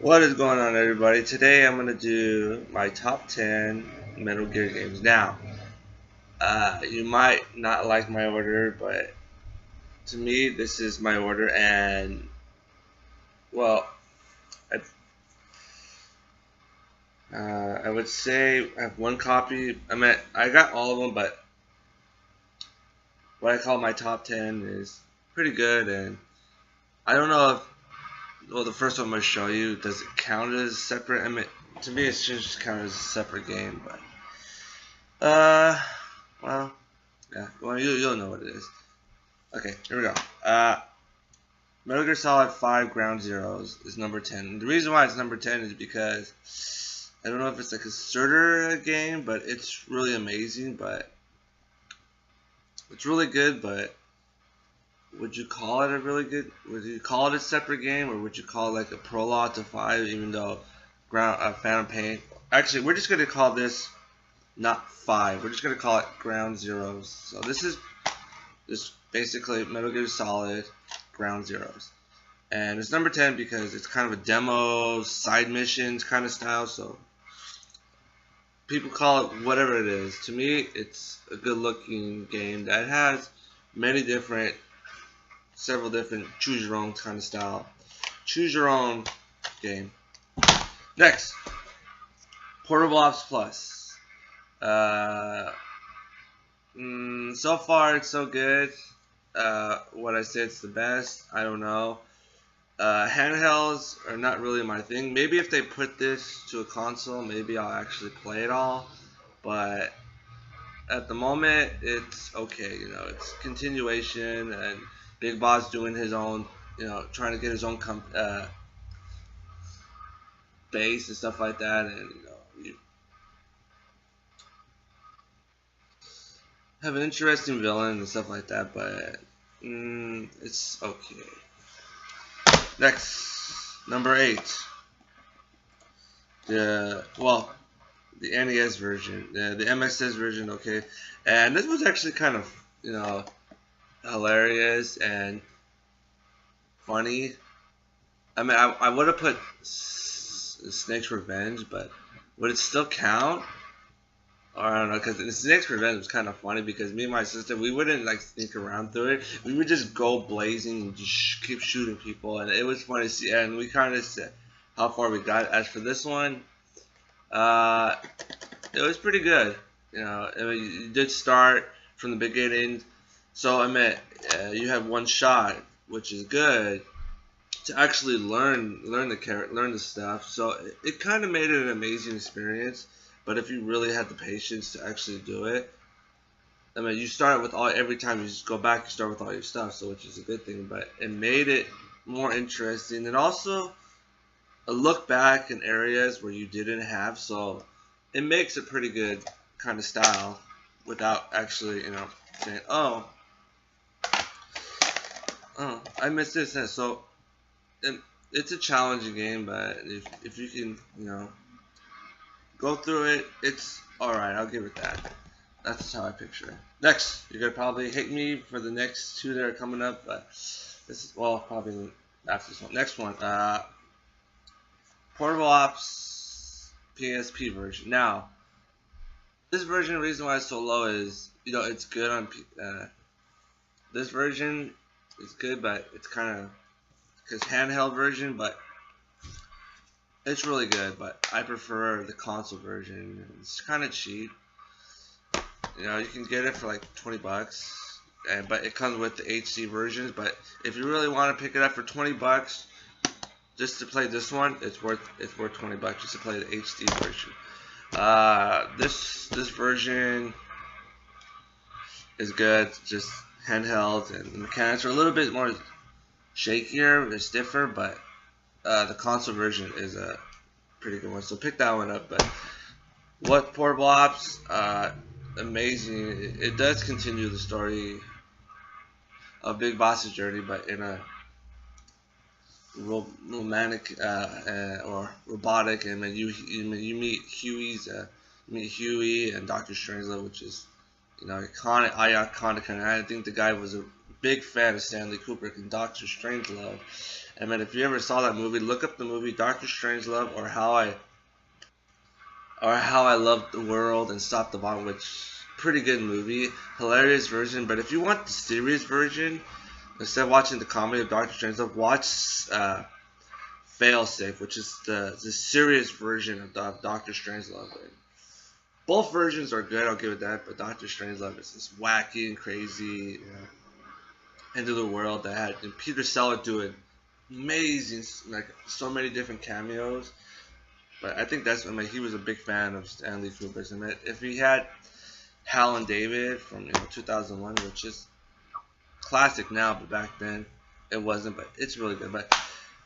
What is going on, everybody? Today I'm going to do my top 10 Metal Gear games. Now, you might not like my order, but to me, this is my order, and, well, I would say I have one copy. I got all of them, but what I call my top 10 is pretty good, and I don't know if, well, the first one I'm going to show you, does it count as separate? To me, it's just counted as a separate game, but, well, yeah, well, you'll know what it is. Okay, here we go. Metal Gear Solid 5 Ground Zeroes is number 10. The reason why it's number 10 is because I don't know if it's like a starter game, but it's really amazing. But it's really good. But would you call it a really good? Would you call it a separate game, or would you call it like a prologue to 5? Even though Phantom Pain. Actually, we're just gonna call this not 5. We're just gonna call it Ground Zeroes. So this is basically Metal Gear Solid Ground Zeroes, and it's number 10 because it's kind of a demo side missions kind of style. So people call it whatever it is. To me, it's a good looking game that has several different choose your own kind of style, choose your own game. Next, Portable Ops Plus. So far it's so good. What I say it's the best, I don't know. Handhelds are not really my thing. Maybe if they put this to a console, maybe I'll actually play it all. But at the moment, it's okay. You know, it's continuation, and Big Boss doing his own, trying to get his own base and stuff like that, and you have an interesting villain and stuff like that. But it's okay. Next, number 8. The NES version, the MXS version, okay. And this was actually kind of, hilarious and funny. I would have put Snake's Revenge, but would it still count? Or I don't know, because Snake's Revenge was kind of funny because me and my sister, we wouldn't like sneak around through it. We would just go blazing and just keep shooting people, and it was funny to see. And we kind of said how far we got. As for this one, it was pretty good. You did start from the beginning, so you have one shot, which is good to actually learn the stuff. So it kind of made it an amazing experience. But if you really had the patience to actually do it, you start with every time you just go back, you start with all your stuff, so which is a good thing. But it made it more interesting, and also a look back in areas where you didn't have. So it makes a pretty good kind of style without actually, saying, oh, I missed this. So it's a challenging game, but if you can, go through it, it's alright, I'll give it that. That's how I picture it. Next, you're going to probably hate me for the next 2 that are coming up, but this is, well, probably after this one. Next one, Portable Ops PSP version. Now, this version, the reason why it's so low is, it's good on, this version is good, but it's kind of, because handheld version, but it's really good, but I prefer the console version. It's kind of cheap. You can get it for like 20 bucks, but it comes with the HD versions. But if you really want to pick it up for 20 bucks just to play this one, it's worth 20 bucks just to play the HD version. This version is good. It's just handheld, and the mechanics are a little bit more shakier, it's stiffer, but the console version is a pretty good one, so pick that one up. But what Portable Ops, amazing. It does continue the story of Big Boss's journey, but in a romantic or robotic. And then you meet Huey and Dr. Strangelove, which is iconic. And I think the guy was big fan of Stanley Kubrick and Doctor Strangelove. And man, if you ever saw that movie, look up the movie Doctor Strangelove or How I Loved the World and Stop the Bomb, which pretty good movie, hilarious version. But if you want the serious version, instead of watching the comedy of Doctor Strangelove, watch Failsafe, which is the serious version of Doctor Strangelove. Both versions are good, I'll give it that, but Doctor Strangelove is just wacky and crazy. End of the world that had Peter Sellers doing amazing, like so many different cameos. But I think that's when he was a big fan of Stanley Kubrick. And if he had Hal and David from 2001, which is classic now, but back then it wasn't. But it's really good. But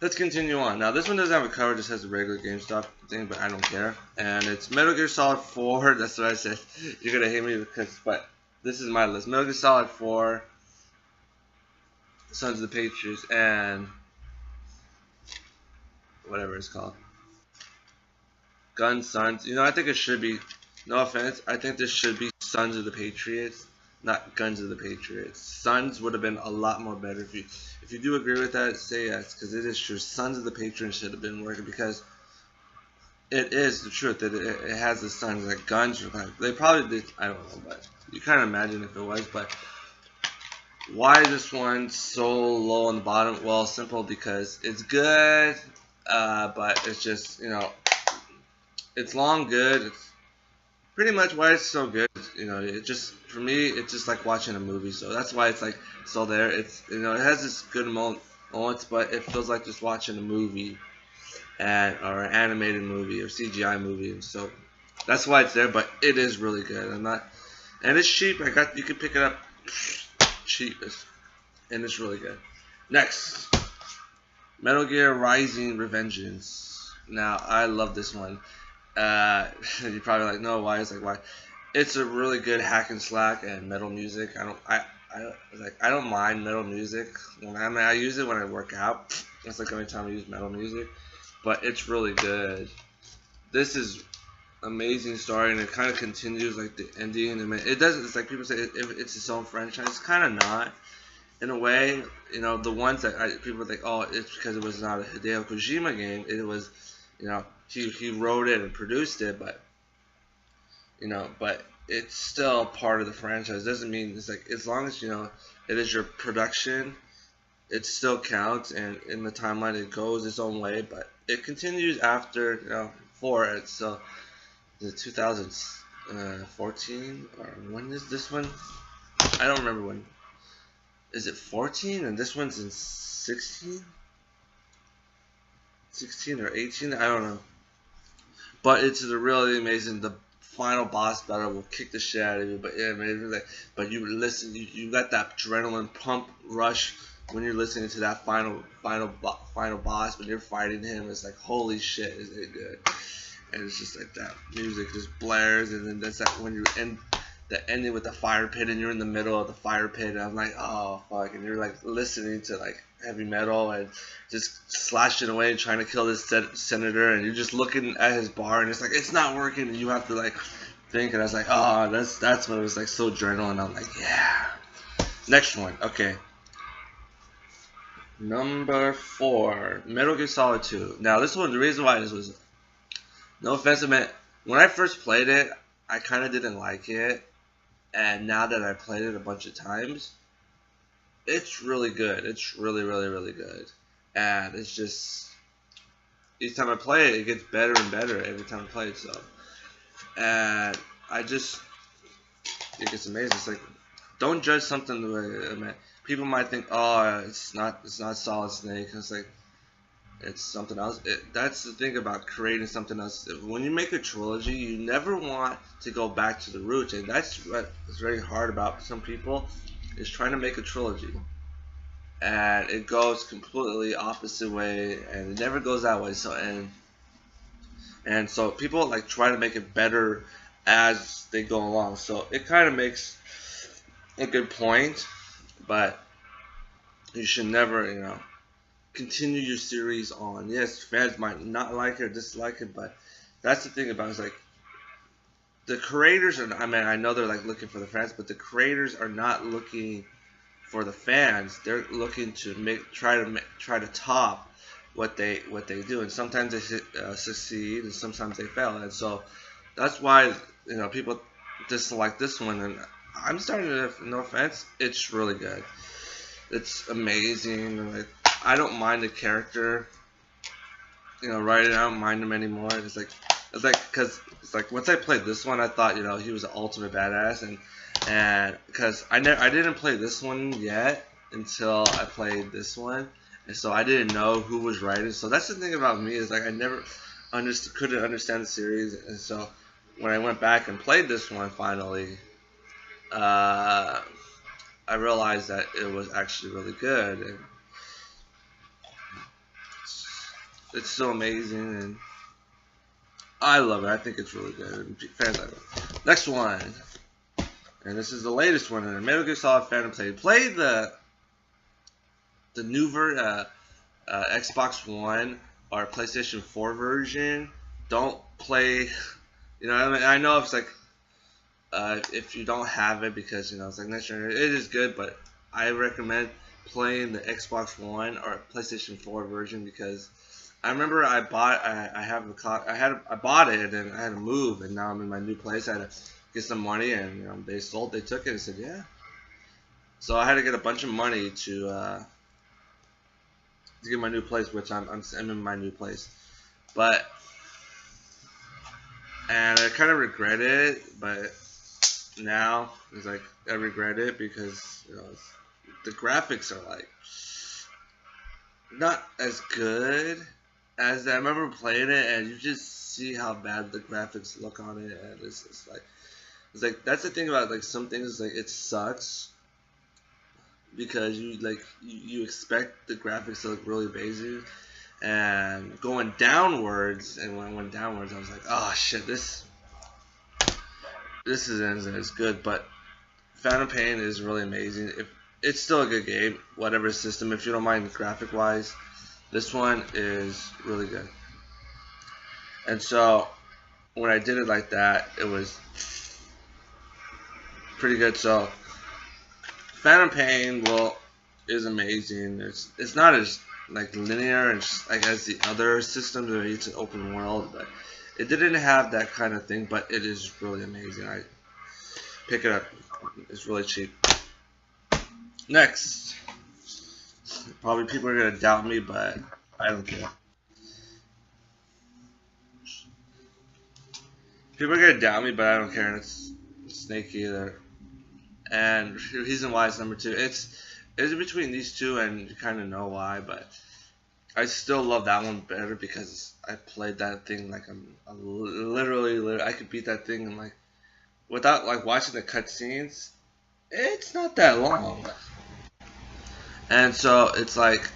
let's continue on. Now this one doesn't have a cover, just has a regular GameStop thing, but I don't care. And it's Metal Gear Solid 4. That's what I said. You're gonna hate me but this is my list: Metal Gear Solid 4, Sons of the Patriots, and whatever it's called. Guns, Sons. I think it should be, no offense, I think this should be Sons of the Patriots, not Guns of the Patriots. Sons would have been a lot more better. If you do agree with that, say yes, because it is true. Sons of the Patriots should have been working, because it is the truth that it has the sons. Like Guns, they probably did, I don't know, but you kind of imagine if it was. But why is this one so low on the bottom? Well, simple, because it's good, but it's just, it's long good. It's pretty much why it's so good. It just, for me, it's just like watching a movie. So that's why it's like so there. It's it has this good moments, but it feels like just watching a movie, or an animated movie or CGI movie. And so that's why it's there. But it is really good. And it's cheap. You can pick it up cheap, and it's really good. Next, Metal Gear Rising: Revengeance. Now I love this one. You're probably like, no, why? It's like, why? It's a really good hack and slack and metal music. I don't mind metal music. I use it when I work out. That's like the only time I use metal music. But it's really good. This is amazing story, and it kind of continues like the ending. It doesn't. It's like people say it's its own franchise. It's kind of not. In a way, the ones that people think, oh, it's because it was not a Hideo Kojima game. It was, he wrote it and produced it, but but it's still part of the franchise. Doesn't mean it's like, as long as it is your production, it still counts, and in the timeline it goes its own way. But it continues after for it. So the 2014, or when is this one? I don't remember when. Is it 14 and this one's in 16? 16 or 18? I don't know. But it's really amazing. The final boss battle will kick the shit out of you. But yeah, man, but you listen, you got that adrenaline pump rush when you're listening to that final boss, when you're fighting him. It's like, holy shit, is it good? And it's just like that music just blares, and then that's that when you're in the ending with the fire pit, and you're in the middle of the fire pit, and I'm like, oh fuck, and you're like listening to like heavy metal and just slashing away and trying to kill this senator, and you're just looking at his bar, and it's like, it's not working, and you have to like think. And I was like, oh, that's when it was like so adrenaline. I'm like, yeah. Next one, okay. Number 4, Metal Gear Solid 2. Now this one, the reason why this was, no offense, man, when I first played it, I kind of didn't like it. And now that I played it a bunch of times, it's really good. It's really, really, really good. And it's just, each time I play it, it gets better and better every time I play it. So, and I just think it's amazing. It's like, don't judge something the way, I mean, people might think, oh, it's not Solid Snake. It's like, it's something else. That's the thing about creating something else. When you make a trilogy, you never want to go back to the roots, and that's what is very hard about some people, is trying to make a trilogy, and it goes completely opposite way, and it never goes that way. So and so people like try to make it better as they go along. So it kind of makes a good point, but you should never, continue your series on. Yes, fans might not like it or dislike it, but that's the thing about it. It's like, the creators are, I know they're like looking for the fans, but the creators are not looking for the fans, they're looking to try to top what they do, and sometimes they succeed, and sometimes they fail, and so that's why people dislike this one. And I'm starting to, no offense, it's really good. It's amazing. Like, I don't mind the character. Right now, I don't mind him anymore. It's like because it's like once I played this one, I thought he was the ultimate badass, and because I didn't play this one yet until I played this one, and so I didn't know who was writing. So that's the thing about me, is like I never couldn't understand the series, and so when I went back and played this one finally, I realized that it was actually really good, and it's so amazing, and I love it. I think it's really good, and fans love it. Next one, and this is the latest one, and Metal Gear Solid Phantom Pain. Play the new Xbox One or PlayStation 4 version. Don't play. I know it's like if you don't have it, because it's like next generation, it is good, but I recommend playing the Xbox One or PlayStation 4 version, because I remember I bought it, and I had to move, and now I'm in my new place. I had to get some money, and they took it and said yeah. So I had to get a bunch of money to get my new place, which I'm in my new place, and I kind of regret it, but now it's like I regret it because the graphics are like not as good as I remember playing it, and you just see how bad the graphics look on it, and it's like that's the thing about like some things, like it sucks because you expect the graphics to look really basic, and going downwards, and when I went downwards I was like, oh shit, this isn't as good. But Phantom Pain is really amazing. It's still a good game, whatever system, if you don't mind graphic wise. This one is really good. And so when I did it like that, it was pretty good. So Phantom Pain is amazing. It's not as like linear and like as the other systems where it's an open world, but it didn't have that kind of thing, but it is really amazing. I pick it up. It's really cheap. Next, probably people are gonna doubt me, but I don't care. People are gonna doubt me, but I don't care. And it's Snake Eater, and the reason why it's number 2. It's between these two, and you kind of know why, but I still love that one better because I played that thing like literally I could beat that thing in like without like watching the cutscenes. It's not that long, and so it's like,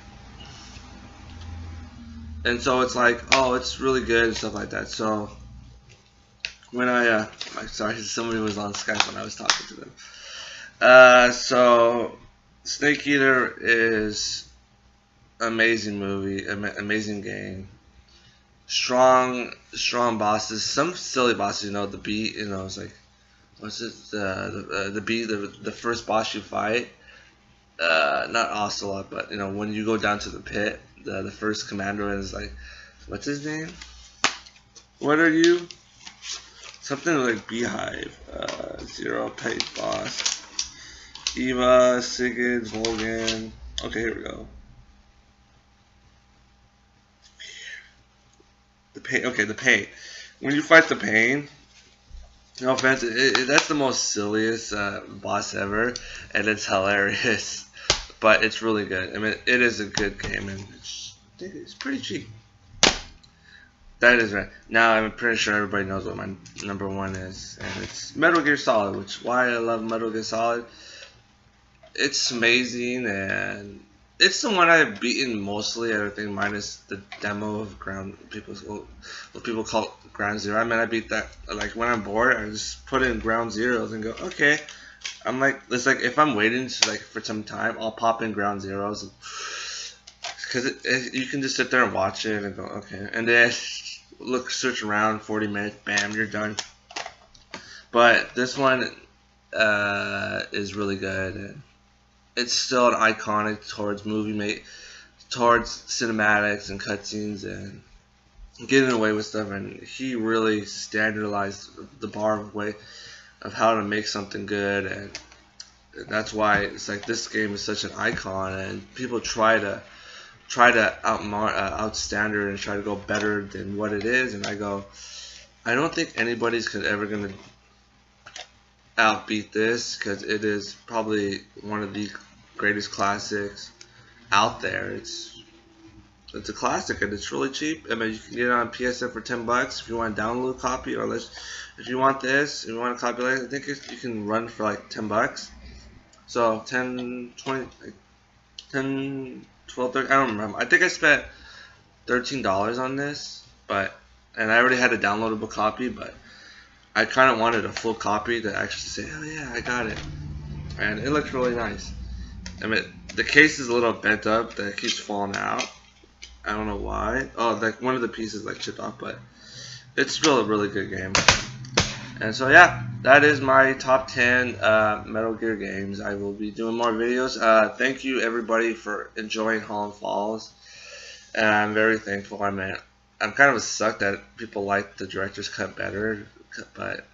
oh, it's really good and stuff like that. So when I'm sorry, somebody was on Skype when I was talking to them. So Snake Eater is amazing movie, amazing game. Strong bosses. Some silly bosses, the beat, it's like, what's it? The beat, the first boss you fight. Not Ocelot, but when you go down to the pit, the first commander is like, what's his name? What are you? Something like Beehive. Zero Pate boss. Eva, Sigurd, Volgan. Okay, here we go. The pain. Okay, the pain. When you fight the pain, no offense, that's the most silliest boss ever, and it's hilarious. But it's really good. I mean, it is a good game, and it's pretty cheap. That is right. Now I'm pretty sure everybody knows what my number 1 is, and it's Metal Gear Solid. Which why I love Metal Gear Solid. It's amazing, and it's the one I've beaten mostly. Everything minus the demo of what people call Ground Zero. I mean, I beat that. Like when I'm bored, I just put in Ground Zeroes and go, okay. I'm like, it's like if I'm waiting for some time, I'll pop in Ground Zeroes, because you can just sit there and watch it and go, okay, and then search around 40 minutes, bam, you're done. But this one is really good. it's still an iconic towards towards cinematics and cutscenes and getting away with stuff. And he really standardized the bar of way of how to make something good, and that's why it's like this game is such an icon, and people try to outstand it and try to go better than what it is, and I go, I don't think anybody's ever gonna outbeat this, because it is probably one of the greatest classics out there. It's a classic, and it's really cheap. I mean, you can get it on PSN for $10 if you want to download a copy, or if you want this, if you want a copy, I think you can run for like $10. So 10, 20, like 10, 12, 13, I don't remember. I think I spent $13 on this, and I already had a downloadable copy, but I kind of wanted a full copy to actually say, oh yeah, I got it. And it looks really nice. I mean, the case is a little bent up, that it keeps falling out. I don't know why. Oh, like one of the pieces like chipped off, but it's still a really good game. And so yeah, that is my top 10 Metal Gear games. I will be doing more videos. Thank you everybody for enjoying Holland Falls, and I'm very thankful. I mean, I'm kind of a suck that people like the director's cut better, but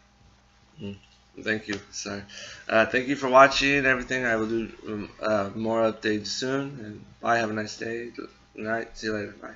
thank you. Sorry. Thank you for watching and everything. I will do more updates soon. And bye. Have a nice day. Good night. See you later. Bye.